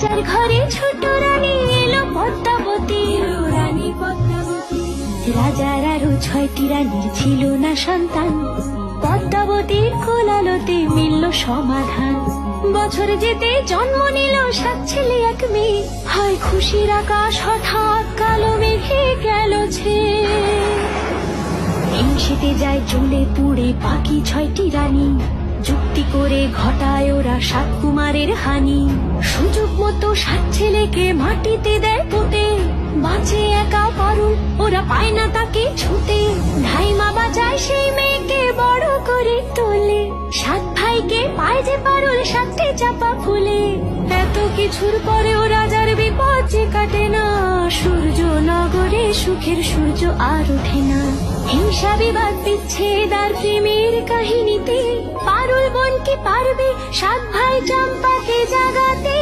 রাজার ঘরে ছোট রানী এলো পদ্মাবতী, রানী পদ্মাবতী। রাজার আরো 6টি রানীর ছিল না সন্তান, পদ্মাবতীর কোলালতে মিলল সমাধান। বছর যেতে জন্ম নিল 7 ছেলে 1 মেয়ে, হয় খুশির আকাশ হঠাৎ কালো মেঘে গেল ছেয়ে। হিংসেতে যায় জ্বলে পুড়ে বাকি 6টি রানী, যুক্তি করে ঘটায় ওরা 7 কুমারের হানি। সুযোগ মতো 7 ছেলেকে মাটিতে দেয় পুঁতে, বাঁচে একা পারুল, ওরা পায় না তাকে ছুতে। ধাইমা বাজায় সেই মেয়েকে বড় করে তোলে, 7 ভাইকে পায় যে পারুল 7টি চাপা ফুলে। এত কিছুর পরেও রাজার বিপদ যে কাটে না, সূর্য নগরে সুখের সূর্য আর ওঠে না। হিংসা বিবাদ বিচ্ছেদ আর প্রেমের কাহিনীতে পারুল বোন কি পারবে 7 ভাই চম্পাকে জাগাতে?